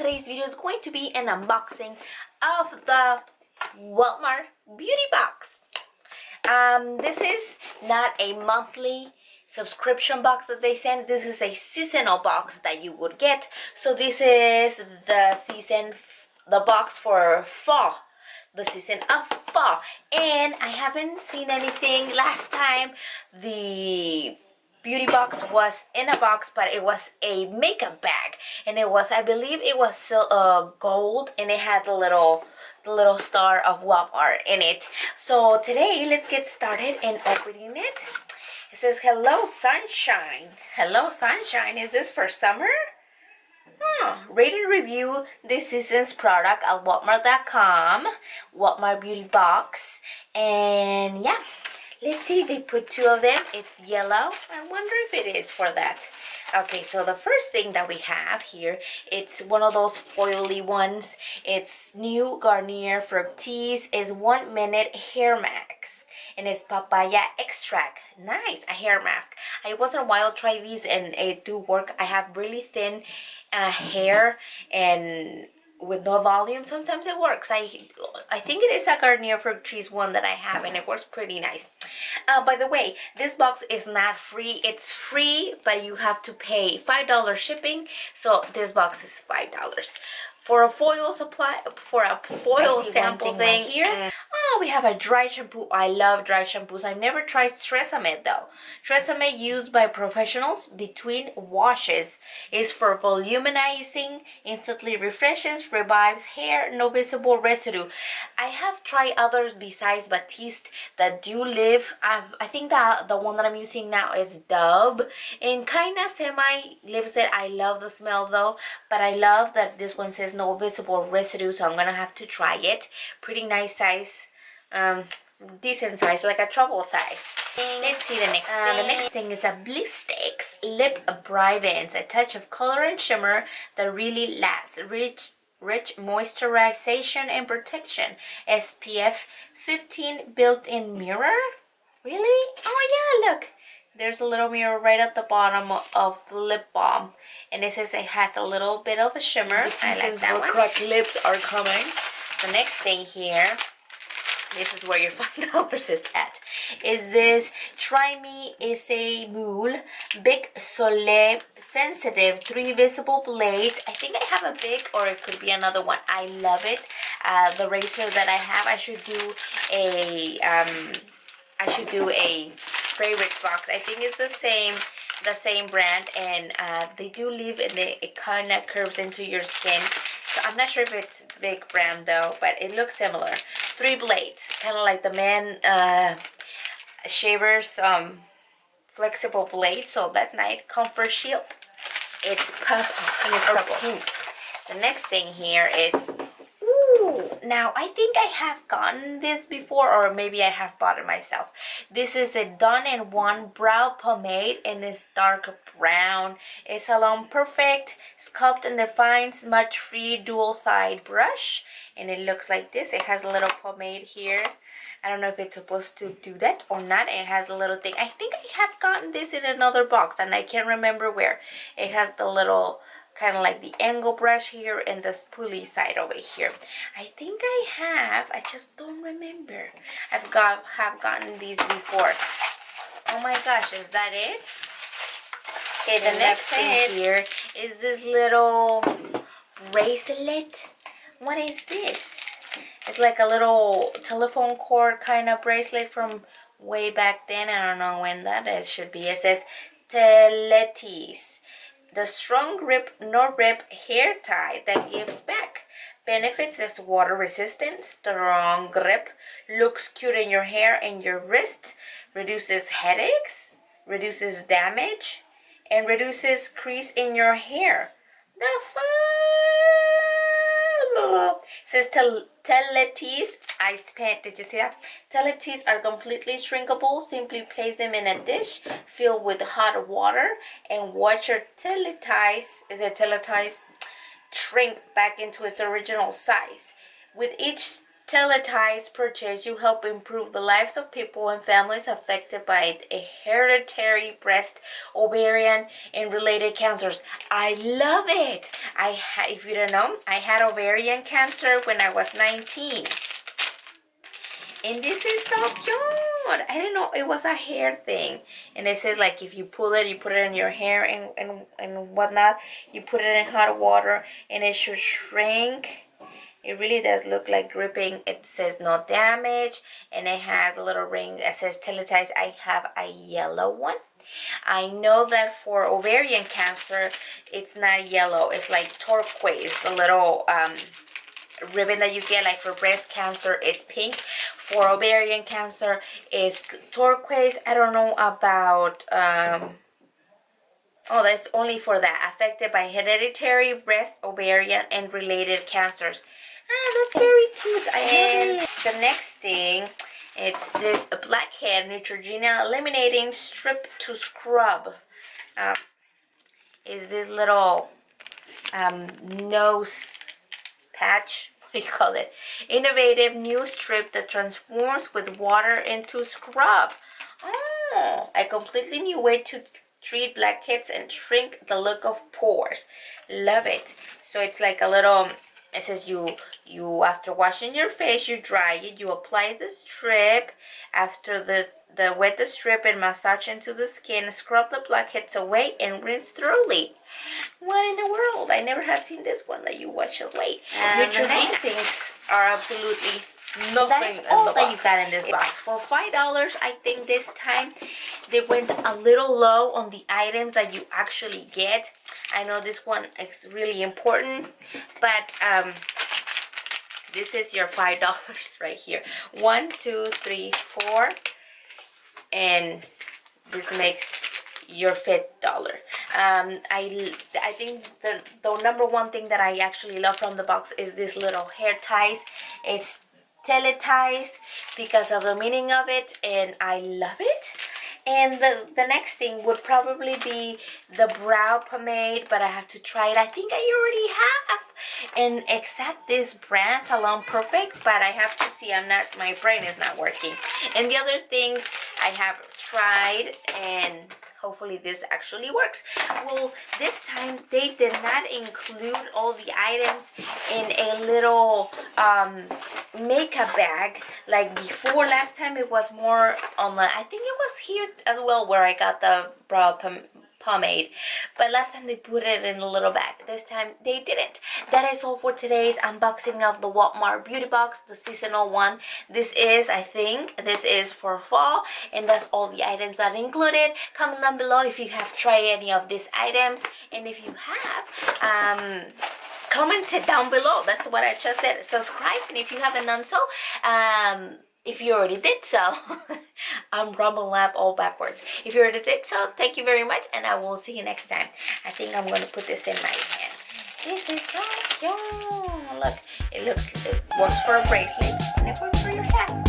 today's video is going to be an unboxing of the Walmart beauty box. This is not a monthly subscription box that they send. This is a seasonal box that you would get. So this is the box for fall, the season of fall. And I haven't seen anything. Last time the beauty box was in a box, but it was a makeup bag, and it was, I believe it was gold, and it had the little star of Walmart in it. So today let's get started in opening it. It says, hello sunshine. Hello sunshine. Is this for summer? Rate and review this season's product at walmart.com. Walmart beauty box. And yeah, let's see, they put two of them. It's yellow. I wonder if it is for that. Okay, so the first thing that we have here, it's one of those foily ones. It's new Garnier Fructis. It's 1 minute hair mask. And it's papaya extract. Nice, a hair mask. I once in a while try these and it do work. I have really thin hair and with no volume. Sometimes it works. I think it is a Garnier Fructis one that I have, and it works pretty nice. By the way, this box is not free. It's free, but you have to pay $5 shipping. So this box is $5 for a foil supply, for a foil sample thing right here. Oh, we have a dry shampoo. I love dry shampoos. I've never tried Tresemme though. Tresemme, used by professionals between washes, is for volumizing, instantly refreshes, revives hair, no visible residue. I have tried others besides Batiste that do live. I think that the one that I'm using now is Dove, and kind of semi lives it. I love the smell though, but I love that this one says no visible residue, so I'm gonna have to try it. Pretty nice size, decent size, like a travel size. Let's see the next thing. The next thing is a Blistex Lip Brightens, a touch of color and shimmer that really lasts. Rich moisturization and protection. SPF 15 built-in mirror. Really? Oh yeah, look. There's a little mirror right at the bottom of the lip balm. And it says it has a little bit of a shimmer. I like that one. Cracked lips are coming. The next thing here, this is where your $5 is at, is this Try Me Essay Moule Big Soleil Sensitive 3 Visible Blades. I think I have a big, or it could be another one. I love it. The razor that I have, I should do a favorites box. I think it's the same brand, and they do leave, and it kind of curves into your skin. So I'm not sure if it's big brand though, but it looks similar. 3 blades, kind of like the Man Shavers flexible blade. So that's nice. Comfort Shield. It's purple. The next thing here is, now I think I have gotten this before, or maybe I have bought it myself. This is a done-in-one brow pomade, and it's dark brown. It's Salon Perfect Sculpt and Define Smudge Free Dual Side Brush, and it looks like this. It has a little pomade here. I don't know if it's supposed to do that or not. It has a little thing. I think I have gotten this in another box, and I can't remember where. It has the little kind of like the angle brush here and the spoolie side over here. I think I have. I just don't remember. Have gotten these before. Oh my gosh, is that it? Okay, the next thing here is this little bracelet. What is this? It's like a little telephone cord kind of bracelet from way back then. I don't know when that is. Should be. It says Teletis. The strong grip, no rip hair tie that gives back. Benefits is water resistant, strong grip, looks cute in your hair and your wrists, reduces headaches, reduces damage, and reduces crease in your hair. The fuck? It says Teletis. Did you see that? Teletis are completely shrinkable. Simply place them in a dish filled with hot water and watch your Teletis, shrink back into its original size. With each Teletype's purchase, you help improve the lives of people and families affected by a hereditary breast, ovarian, and related cancers. I love it. If you don't know, I had ovarian cancer when I was 19. And this is so cute. I didn't know it was a hair thing. And it says like if you pull it, you put it in your hair and whatnot. You put it in hot water and it should shrink. It really does look like gripping. It says no damage. And it has a little ring that says Teletype. I have a yellow one. I know that for ovarian cancer, it's not yellow. It's like turquoise. The little ribbon that you get, like for breast cancer, is pink. For ovarian cancer is turquoise. I don't know about oh, that's only for that, affected by hereditary breast, ovarian, and related cancers. That's very cute. And the next thing, it's this blackhead Neutrogena eliminating strip to scrub. Is this little nose patch, what do you call it? Innovative new strip that transforms with water into scrub. Oh, a completely new way to treat blackheads and shrink the look of pores. Love it. So it's like a little, it says you after washing your face, you dry it, you apply the strip. After the wet the strip and massage into the skin, scrub the blackheads away and rinse thoroughly. What in the world? I never have seen this one that you wash away. These things are absolutely nothing. That is all that you got in this box. For $5, I think this time they went a little low on the items that you actually get. I know this one is really important, but this is your $5 right here. 1, 2, 3, 4, and this makes your $5. I think the number one thing that I actually love from the box is this little hair ties. It's Teleties because of the meaning of it, and I love it. And the next thing would probably be the brow pomade, but I have to try it. I think I already have. And except this brand, Salon Perfect, but I have to see. My brain is not working. And the other things I have tried, and hopefully this actually works. Well, this time they did not include all the items in a little makeup bag like before. Last time it was more on the, I think it was here as well where I got the brow pomade, but last time they put it in a little bag. This time they didn't. That is all for today's unboxing of the Walmart Beauty Box, the seasonal one. I think this is for fall, and that's all the items that are included. Comment down below if you have tried any of these items, and if you have, comment it down below. That's what I just said. Subscribe, and if you haven't done so, if you already did so, I'm Rumble Lab all backwards. If you already did so, thank you very much, and I will see you next time. I think I'm going to put this in my hand. This is so cute. Look, it works for bracelets, and it works for your hat.